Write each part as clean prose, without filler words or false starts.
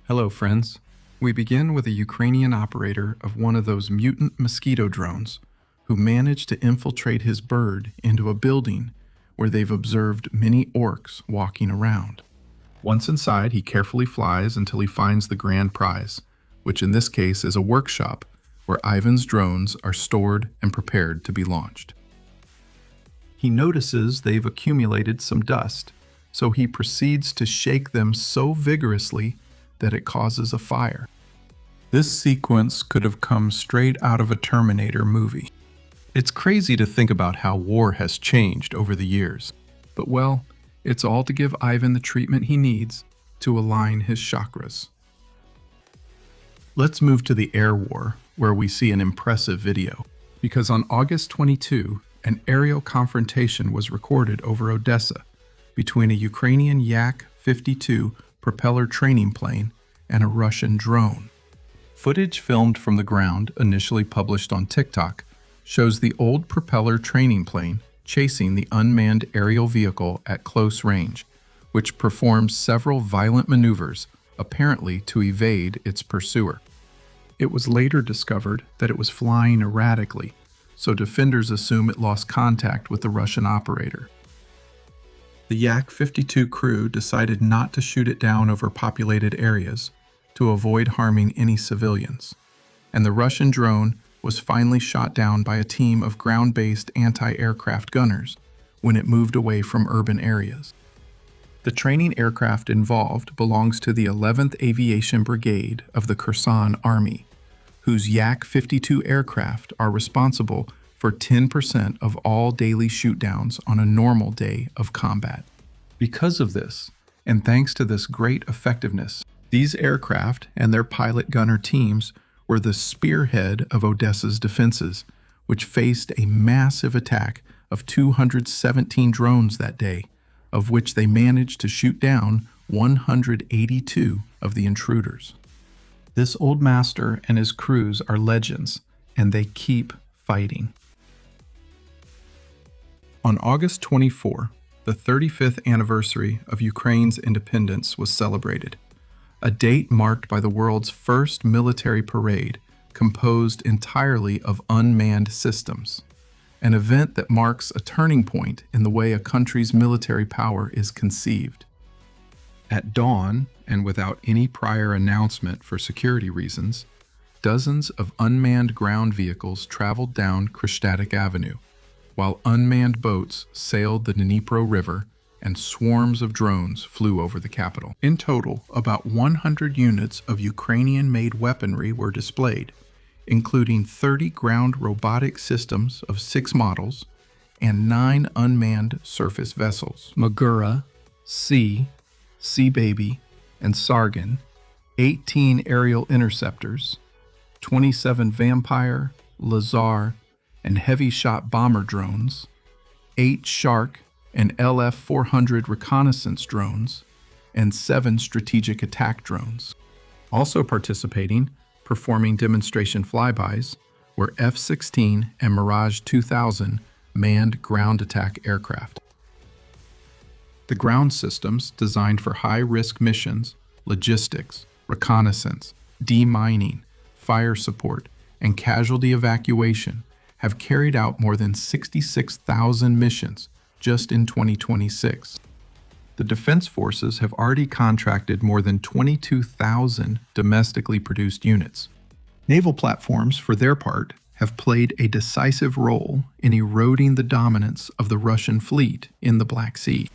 Hello, friends. We begin with a Ukrainian operator of one of those mutant mosquito drones who managed to infiltrate his bird into a building where they've observed many orcs walking around. Once inside, he carefully flies until he finds the grand prize, which in this case is a workshop where Ivan's drones are stored and prepared to be launched. He notices they've accumulated some dust, so he proceeds to shake them so vigorously that it causes a fire. This sequence could have come straight out of a Terminator movie. It's crazy to think about how war has changed over the years, but well, it's all to give Ivan the treatment he needs to align his chakras. Let's move to the air war, where we see an impressive video, because on August 22, an aerial confrontation was recorded over Odessa between a Ukrainian Yak-52 propeller training plane and a Russian drone. Footage filmed from the ground, initially published on TikTok, shows the old propeller training plane chasing the unmanned aerial vehicle at close range, which performs several violent maneuvers, apparently to evade its pursuer. It was later discovered that it was flying erratically, so defenders assume it lost contact with the Russian operator. The Yak-52 crew decided not to shoot it down over populated areas to avoid harming any civilians, and the Russian drone was finally shot down by a team of ground-based anti-aircraft gunners when it moved away from urban areas. The training aircraft involved belongs to the 11th Aviation Brigade of the Kherson Army, whose Yak-52 aircraft are responsible for 10% of all daily shootdowns on a normal day of combat. Because of this, and thanks to this great effectiveness, these aircraft and their pilot-gunner teams were the spearhead of Odessa's defenses, which faced a massive attack of 217 drones that day, of which they managed to shoot down 182 of the intruders. This old master and his crews are legends, and they keep fighting. On August 24, the 35th anniversary of Ukraine's independence was celebrated, a date marked by the world's first military parade composed entirely of unmanned systems, an event that marks a turning point in the way a country's military power is conceived. At dawn, and without any prior announcement for security reasons, dozens of unmanned ground vehicles traveled down Krishtatic Avenue, while unmanned boats sailed the Dnipro River and swarms of drones flew over the capital. In total, about 100 units of Ukrainian-made weaponry were displayed, including 30 ground robotic systems of 6 models and 9 unmanned surface vessels: Magura, Sea Baby, and Sargon, 18 aerial interceptors, 27 Vampire, Lazar, and heavy-shot bomber drones, 8 Shark and LF-400 reconnaissance drones, and 7 strategic attack drones. Also participating, performing demonstration flybys, were F-16 and Mirage 2000 manned ground attack aircraft. The ground systems, designed for high-risk missions, logistics, reconnaissance, demining, fire support, and casualty evacuation, have carried out more than 66,000 missions just in 2026. The Defense Forces have already contracted more than 22,000 domestically produced units. Naval platforms, for their part, have played a decisive role in eroding the dominance of the Russian fleet in the Black Sea.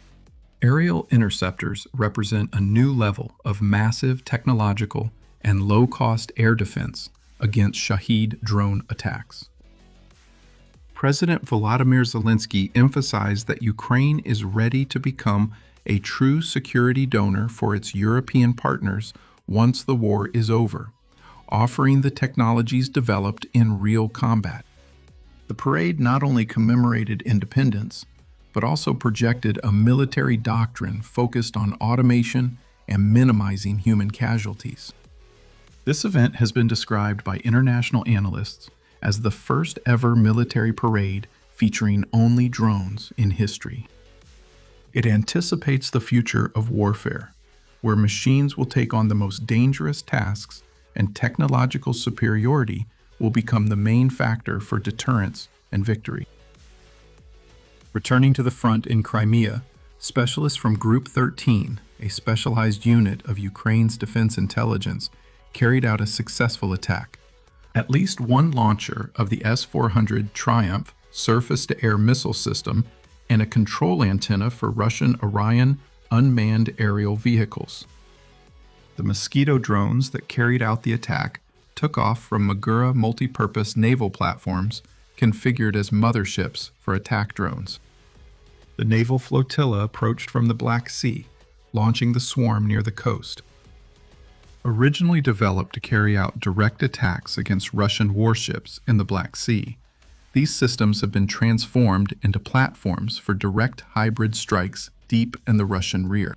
Aerial interceptors represent a new level of massive technological and low-cost air defense against Shahed drone attacks. President Volodymyr Zelensky emphasized that Ukraine is ready to become a true security donor for its European partners once the war is over, offering the technologies developed in real combat. The parade not only commemorated independence, but also projected a military doctrine focused on automation and minimizing human casualties. This event has been described by international analysts as the first ever military parade featuring only drones in history. It anticipates the future of warfare, where machines will take on the most dangerous tasks and technological superiority will become the main factor for deterrence and victory. Returning to the front in Crimea, specialists from Group 13, a specialized unit of Ukraine's defense intelligence, carried out a successful attack. At least one launcher of the S-400 Triumph surface-to-air missile system and a control antenna for Russian Orion unmanned aerial vehicles. The Mosquito drones that carried out the attack took off from Magura multi-purpose naval platforms configured as motherships for attack drones. The naval flotilla approached from the Black Sea, launching the swarm near the coast. Originally developed to carry out direct attacks against Russian warships in the Black Sea, these systems have been transformed into platforms for direct hybrid strikes deep in the Russian rear.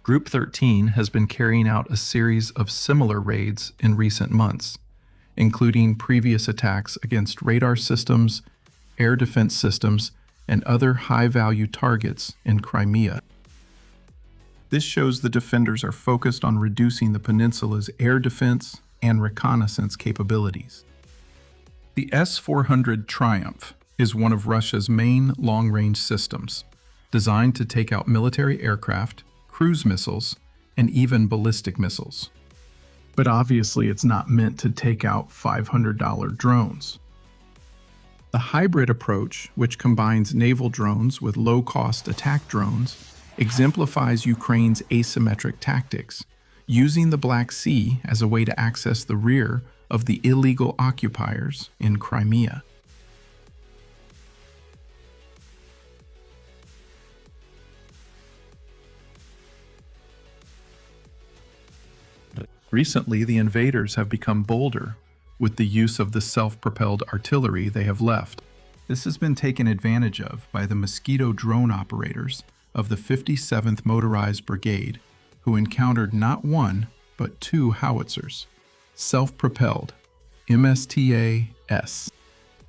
Group 13 has been carrying out a series of similar raids in recent months, including previous attacks against radar systems, air defense systems, and other high-value targets in Crimea. This shows the defenders are focused on reducing the peninsula's air defense and reconnaissance capabilities. The S-400 Triumph is one of Russia's main long-range systems, designed to take out military aircraft, cruise missiles, and even ballistic missiles. But obviously it's not meant to take out $500 drones. The hybrid approach, which combines naval drones with low-cost attack drones, exemplifies Ukraine's asymmetric tactics, using the Black Sea as a way to access the rear of the illegal occupiers in Crimea. Recently, the invaders have become bolder with the use of the self-propelled artillery they have left. This has been taken advantage of by the Mosquito drone operators of the 57th Motorized Brigade, who encountered not one, but two howitzers, self-propelled, MSTA-S,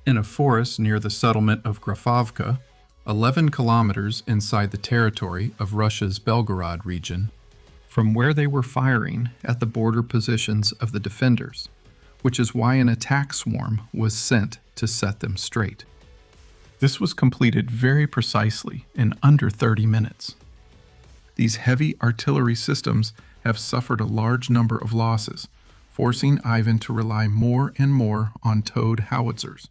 in a forest near the settlement of Grafovka, 11 kilometers inside the territory of Russia's Belgorod region, from where they were firing at the border positions of the defenders, which is why an attack swarm was sent to set them straight. This was completed very precisely in under 30 minutes. These heavy artillery systems have suffered a large number of losses, forcing Ivan to rely more and more on towed howitzers.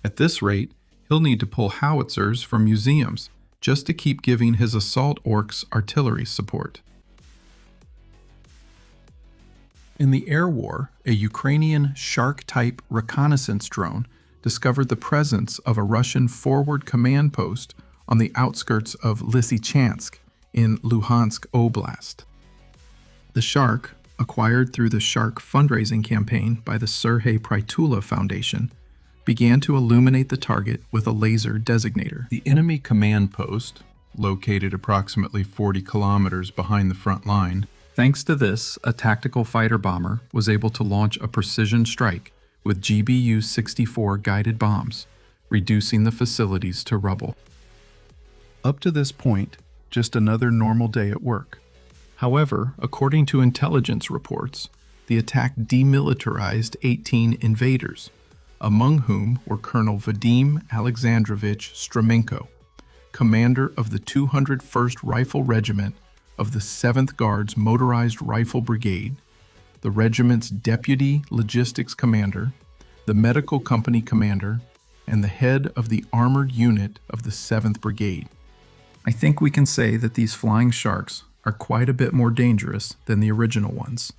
At this rate, he'll need to pull howitzers from museums just to keep giving his assault orcs artillery support. In the air war, a Ukrainian Shark-type reconnaissance drone discovered the presence of a Russian forward command post on the outskirts of Lysychansk in Luhansk Oblast. The Shark, acquired through the Shark fundraising campaign by the Sergei Prytula Foundation, began to illuminate the target with a laser designator. The enemy command post, located approximately 40 kilometers behind the front line, thanks to this, a tactical fighter bomber was able to launch a precision strike with GBU-64 guided bombs, reducing the facilities to rubble. Up to this point, just another normal day at work. However, according to intelligence reports, the attack demilitarized 18 invaders, among whom were Colonel Vadim Alexandrovich Stramenko, commander of the 201st Rifle Regiment of the 7th Guards Motorized Rifle Brigade, the regiment's deputy logistics commander, the medical company commander, and the head of the armored unit of the 7th Brigade. I think we can say that these flying sharks are quite a bit more dangerous than the original ones,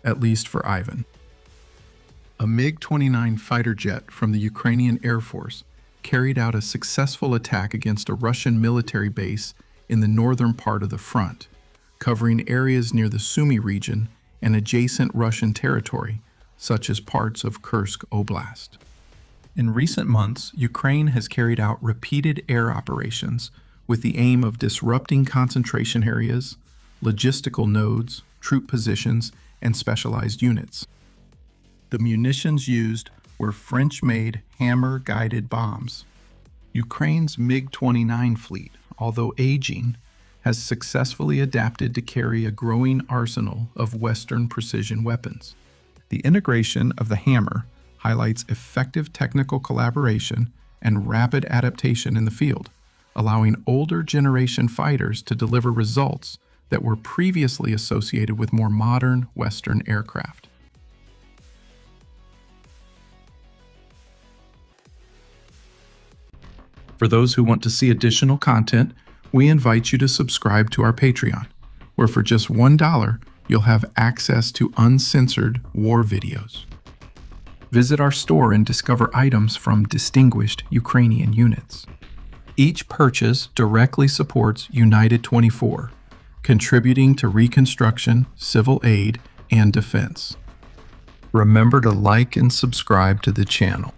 at least for Ivan. A MiG-29 fighter jet from the Ukrainian Air Force carried out a successful attack against a Russian military base in the northern part of the front, covering areas near the Sumy region and adjacent Russian territory, such as parts of Kursk Oblast. In recent months, Ukraine has carried out repeated air operations with the aim of disrupting concentration areas, logistical nodes, troop positions, and specialized units. The munitions used were French-made Hammer-guided bombs. Ukraine's MiG-29 fleet, although aging, has successfully adapted to carry a growing arsenal of Western precision weapons. The integration of the hammer highlights effective technical collaboration and rapid adaptation in the field, allowing older generation fighters to deliver results that were previously associated with more modern Western aircraft. For those who want to see additional content, we invite you to subscribe to our Patreon, where for just $1, you'll have access to uncensored war videos. Visit our store and discover items from distinguished Ukrainian units. Each purchase directly supports United 24, contributing to reconstruction, civil aid, and defense. Remember to like and subscribe to the channel.